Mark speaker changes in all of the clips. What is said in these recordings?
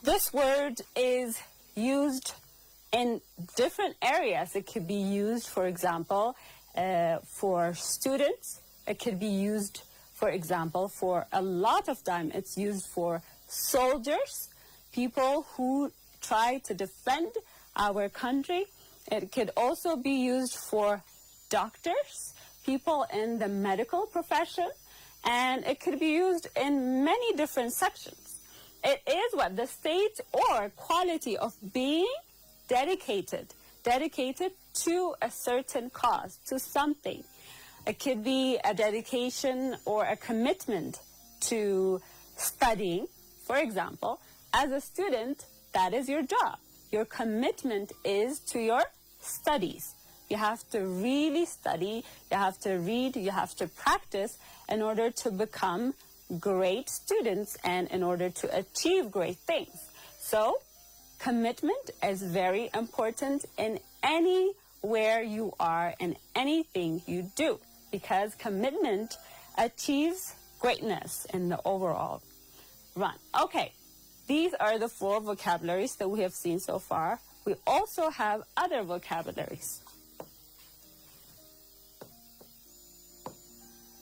Speaker 1: This word is used in different areas. It could be used, for example, for students. It could be used, for example, for a lot of time. It's used for soldiers, people who try to defend our country. It could also be used for doctors, people in the medical profession, and it could be used in many different sections. It is what? The state or quality of being dedicated to a certain cause, to something. It could be a dedication or a commitment to studying. For example, as a student, that is your job. Your commitment is to your studies. You have to really study, you have to read, you have to practice in order to become great students and in order to achieve great things. So, commitment is very important in anywhere you are, in anything you do, because commitment achieves greatness in the overall run. Okay, these are the 4 vocabularies that we have seen so far. We also have other vocabularies.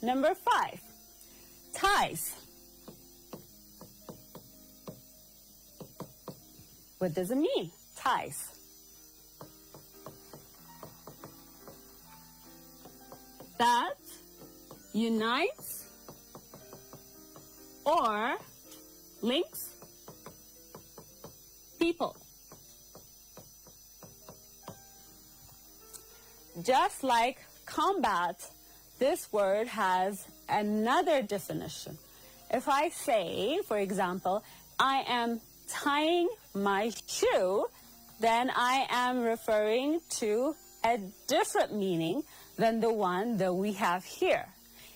Speaker 1: Number 5, ties. What does it mean? Ties. That unites or links people. Just like combat, this word has another definition. If I say, for example, I am tying my shoe, then I am referring to a different meaning than the one that we have here.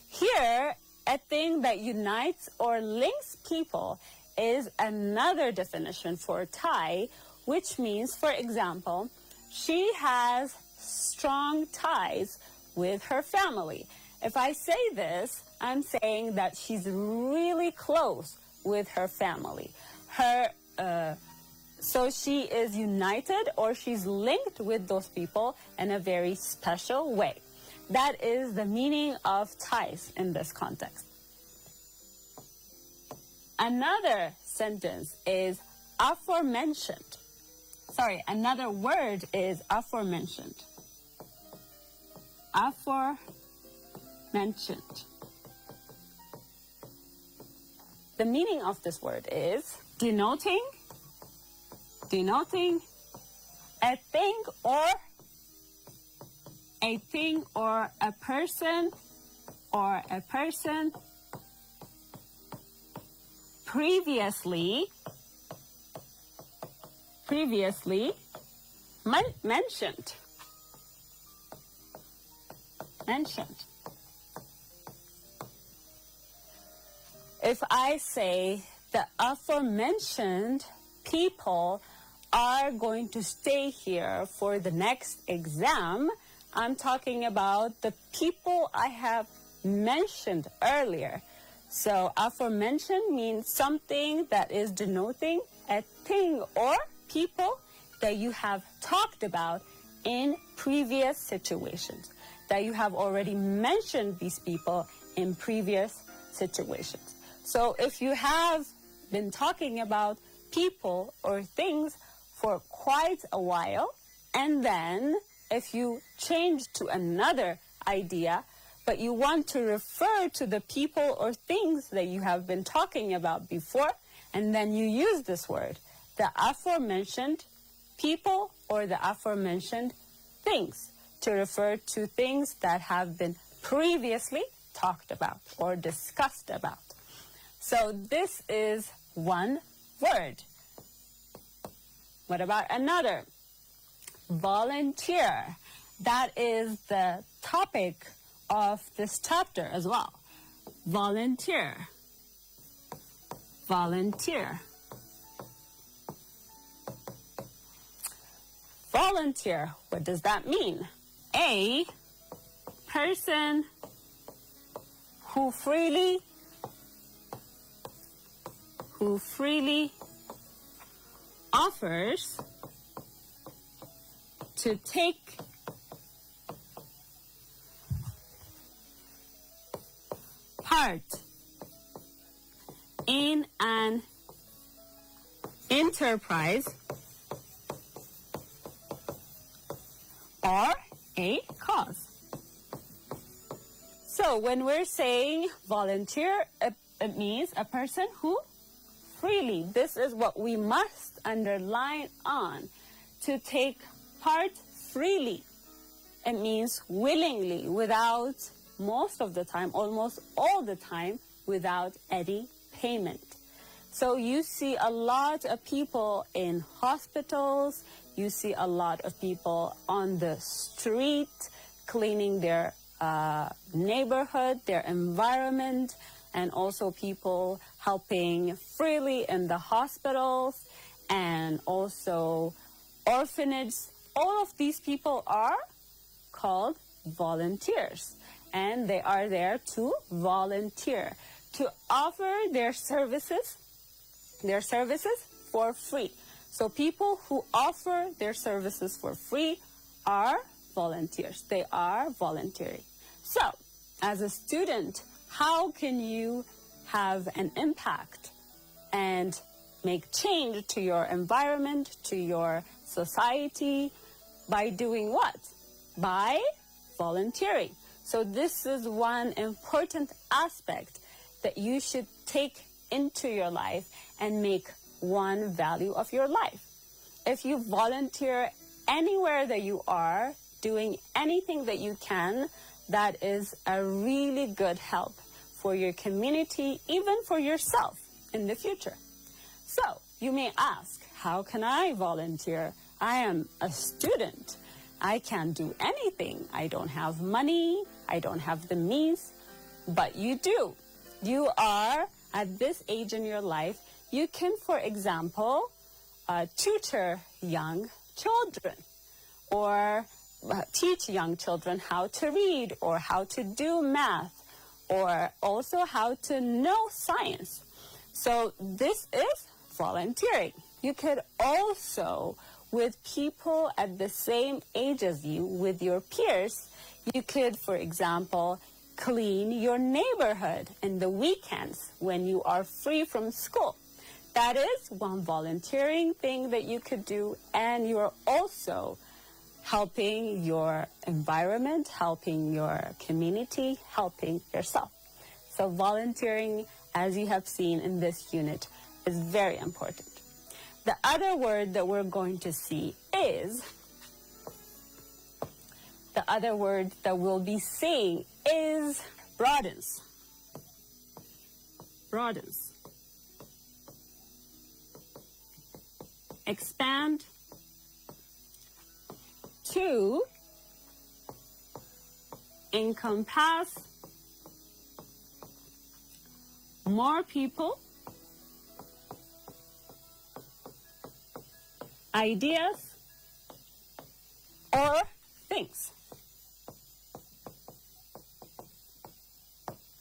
Speaker 1: Here, a thing that unites or links people is another definition for tie, which means, for example, she has strong ties with her family. If I say this, I'm saying that she's really close with her family. So she is united or she's linked with those people in a very special way. That is the meaning of ties in this context. Another sentence is aforementioned. Sorry, another word is aforementioned. Aforementioned. The meaning of this word is denoting a thing or a person previously mentioned. If I say the aforementioned people are going to stay here for the next exam, I'm talking about the people I have mentioned earlier. So aforementioned means something that is denoting a thing or people that you have talked about in previous situations, that you have already mentioned these people in previous situations. So if you have been talking about people or things for quite a while, and then if you change to another idea, but you want to refer to the people or things that you have been talking about before, and then you use this word, the aforementioned people or the aforementioned things, to refer to things that have been previously talked about or discussed about. So this is one word. What about another? Volunteer. That is the topic of this chapter as well. Volunteer. Volunteer. Volunteer, what does that mean? A person who freely offers to take part in an enterprise or a cause. So when we're saying volunteer, it means a person who freely, this is what we must underline on, to take part freely. It means willingly, without, most of the time, almost all the time, without any payment. So you see a lot of people in hospitals, you see a lot of people on the street cleaning their neighborhood, their environment, and also people helping freely in the hospitals and also orphanages. All of these people are called volunteers, and they are there to volunteer, to offer their services for free. So people who offer their services for free are volunteers. They are volunteering. So, as a student, how can you have an impact and make change to your environment, to your society, by doing what? By volunteering. So this is one important aspect that you should take into your life and make one value of your life. If you volunteer anywhere that you are, doing anything that you can, that is a really good help for your community, even for yourself in the future. So you may ask, how can I volunteer? I am a student. I can't do anything. I don't have money. I don't have the means. But you do. You are at this age in your life. You can, for example, tutor young children or teach young children how to read or how to do math or also how to know science. So this is volunteering. You could also, with people at the same age as you, with your peers, you could, for example, clean your neighborhood in the weekends when you are free from school. That is one volunteering thing that you could do, and you're also helping your environment, helping your community, helping yourself. So volunteering, as you have seen in this unit, is very important. The other word that we're going to see is, the other word that we'll be seeing is broadens. Broadens. Expand to encompass more people, ideas, or things.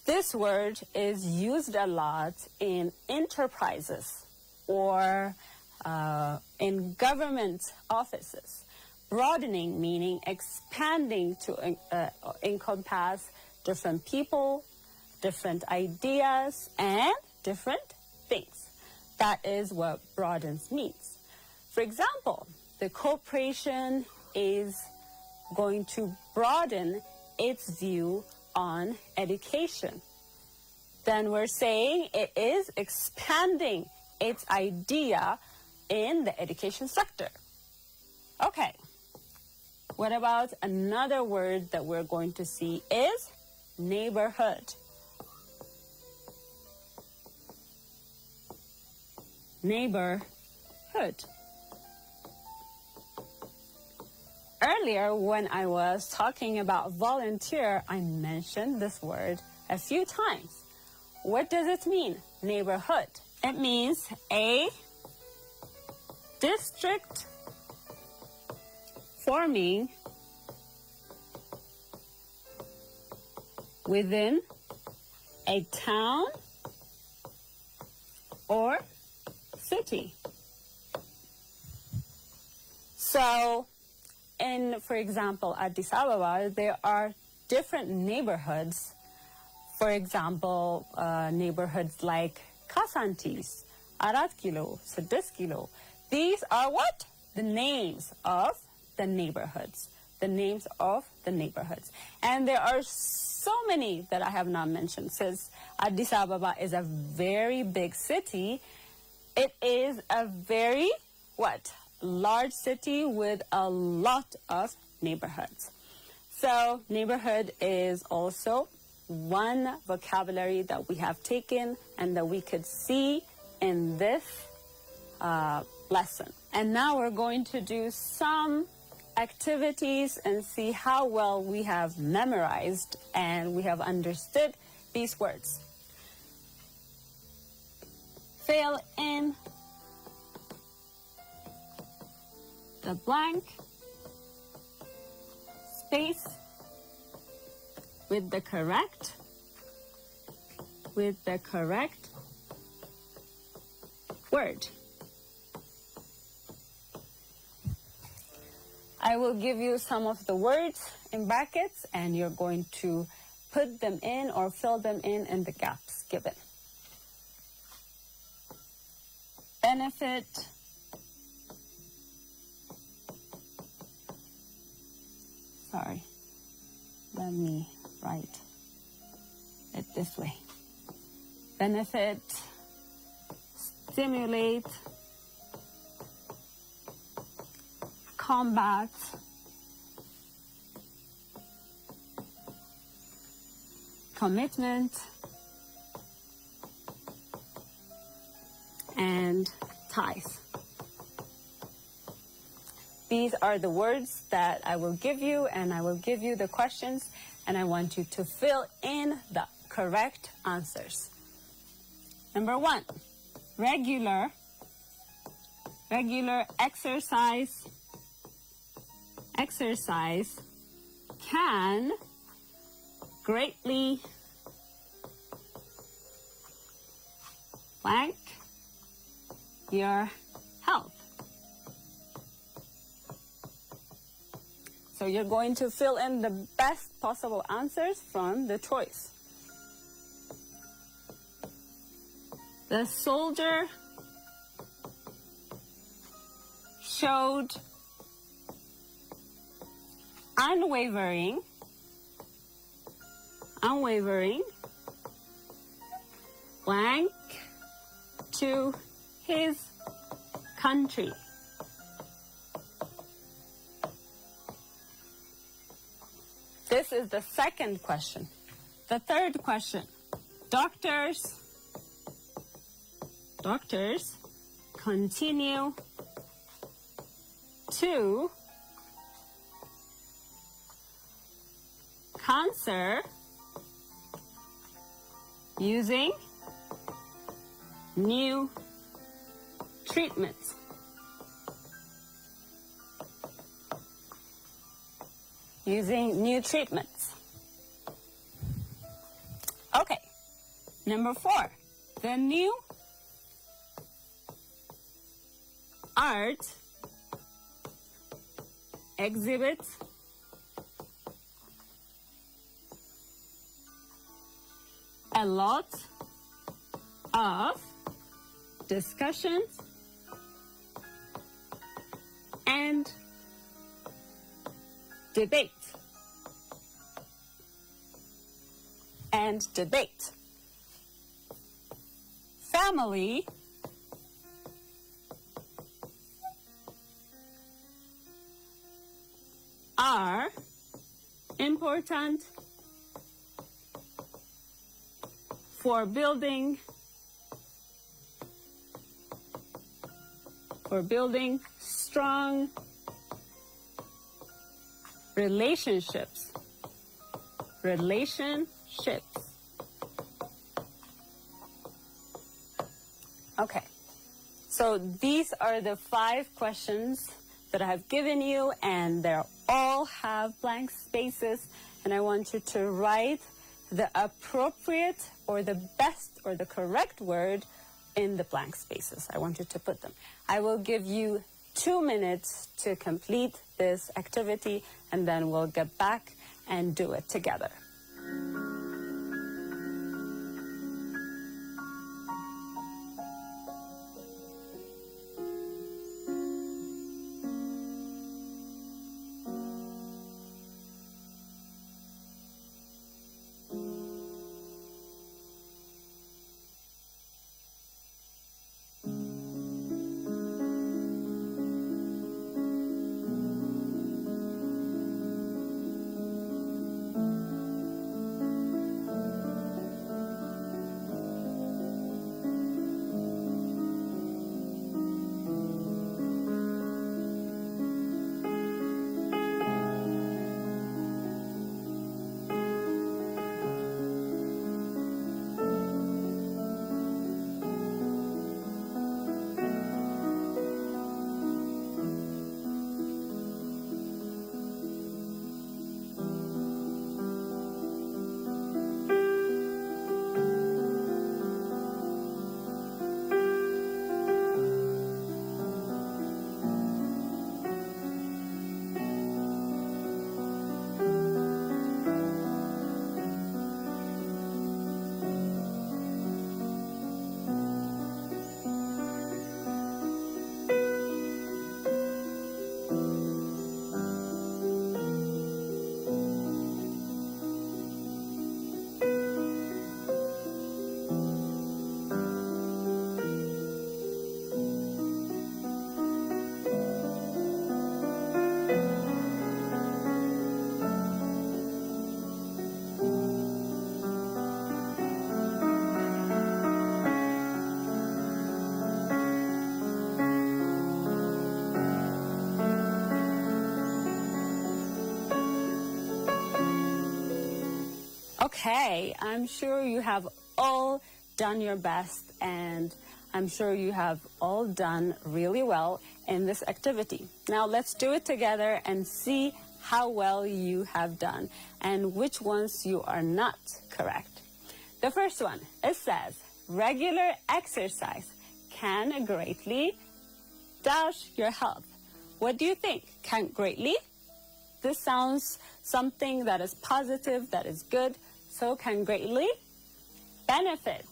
Speaker 1: This word is used a lot in enterprises or in government offices. Broadening meaning expanding to encompass different people, different ideas, and different things. That is what broadens means. For example, the corporation is going to broaden its view on education. Then we're saying it is expanding its idea in the education sector. Okay. What about another word that we're going to see is neighborhood. Neighborhood. Earlier, when I was talking about volunteer, I mentioned this word a few times. What does it mean, neighborhood? It means a district forming within a town or city. So for example, Addis Ababa, there are different neighborhoods. For example, neighborhoods like Kasantis, Aratkilo, Sadiskilo. These are what? The names of the neighborhoods. The names of the neighborhoods. And there are so many that I have not mentioned. Since Addis Ababa is a very big city, it is a very, large city with a lot of neighborhoods. So neighborhood is also one vocabulary that we have taken and that we could see in this lesson. And now we're going to do some activities and see how well we have memorized and we have understood these words. Fill in the blank space with the correct word. I will give you some of the words in brackets and you're going to put them in or fill them in the gaps given. Benefit, sorry, let me write it this way. Benefit, stimulate, combat, commitment, and ties. These are the words that I will give you, and I will give you the questions, and I want you to fill in the correct answers. Number 1, regular exercise can greatly blank your health. So you're going to fill in the best possible answers from the choice. The soldier showed unwavering blank to his country. This is the second question. The third question. Doctors continue to cancer using new treatments. Okay. Number 4. The new art exhibits a lot of discussions and debate. Family are important for building strong relationships. Okay, so these are the 5 questions that I have given you, and they all have blank spaces, and I want you to write the appropriate or the best or the correct word in the blank spaces. I want you to put them. I will give you 2 minutes to complete this activity, and then we'll get back and do it together. Okay, I'm sure you have all done your best, and I'm sure you have all done really well in this activity. Now let's do it together and see how well you have done and which ones you are not correct. The first one, it says, regular exercise can greatly dash your health. What do you think? Can greatly? This sounds something that is positive, that is good. So can greatly benefit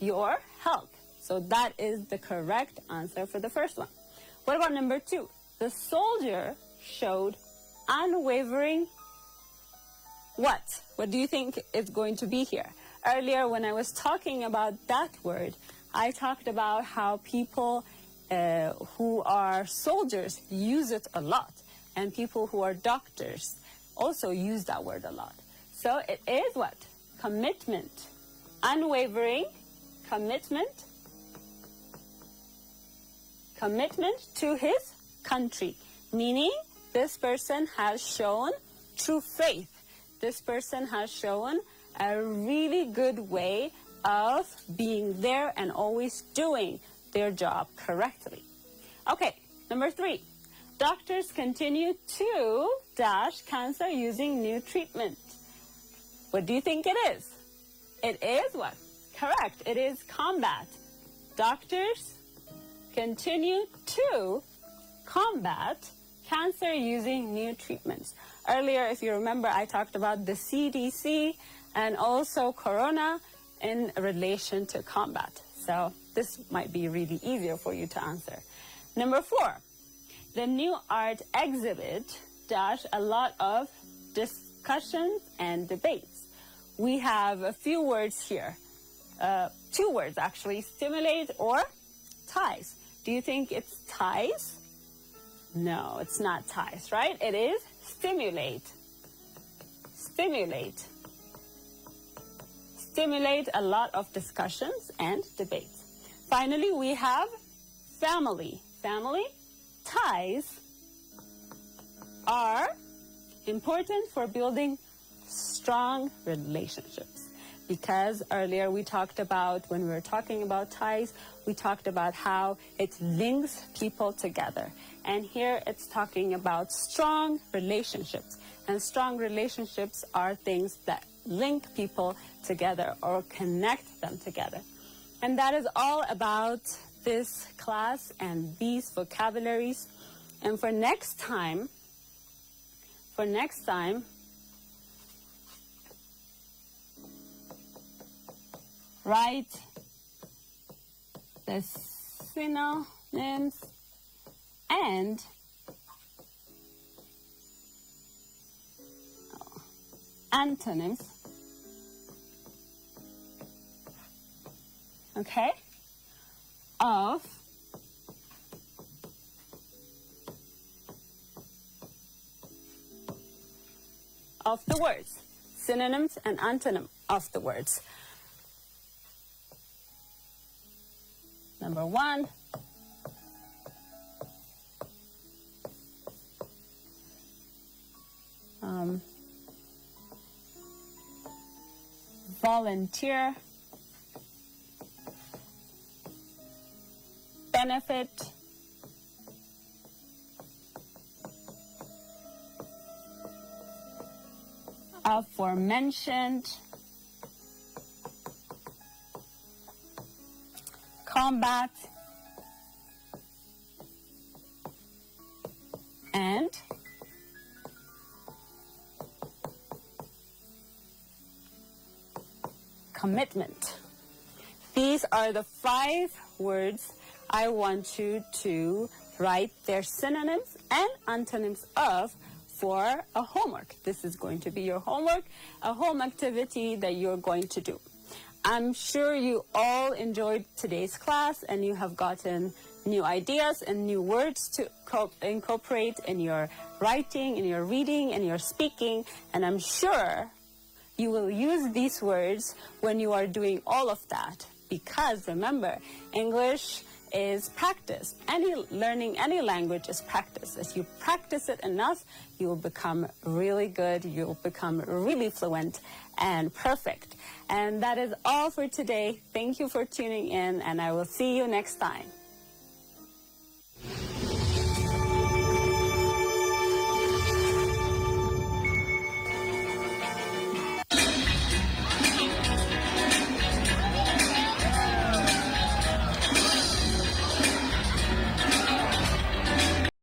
Speaker 1: your health. So that is the correct answer for the first one. What about number 2? The soldier showed unwavering what? What do you think is going to be here? Earlier when I was talking about that word, I talked about how people who are soldiers use it a lot. And people who are doctors also use that word a lot. So it is what? Commitment. Unwavering commitment. Commitment to his country. Meaning this person has shown true faith. This person has shown a really good way of being there and always doing their job correctly. Okay, number 3. Doctors continue to dash cancer using new treatment. What do you think it is? It is what? Correct. It is combat. Doctors continue to combat cancer using new treatments. Earlier, if you remember, I talked about the CDC and also Corona in relation to combat. So this might be really easier for you to answer. Number 4. The new art exhibit dash a lot of discussions and debates. We have a few words here. 2 words actually, stimulate or ties. Do you think it's ties? No, it's not ties, right? It is stimulate. Stimulate. Stimulate a lot of discussions and debates. Finally, we have family. Family ties are important for building strong relationships. Because earlier we talked about, when we were talking about ties, we talked about how it links people together. And here it's talking about strong relationships. And strong relationships are things that link people together or connect them together. And that is all about this class and these vocabularies. And for next time, write the synonyms and antonyms, okay, of the words, synonyms and antonym of the words. Number 1, volunteer, benefit, aforementioned, combat, and commitment. These are the 5 words I want you to write their synonyms and antonyms of for a homework. This is going to be your homework, a home activity that you're going to do. I'm sure you all enjoyed today's class and you have gotten new ideas and new words to incorporate in your writing, in your reading, in your speaking, and I'm sure you will use these words when you are doing all of that, because remember, English is practice. Learning any language is practice. As you practice it enough, you will become really good, you'll become really fluent and perfect. And that is all for today. Thank you for tuning in, and I will see you next time.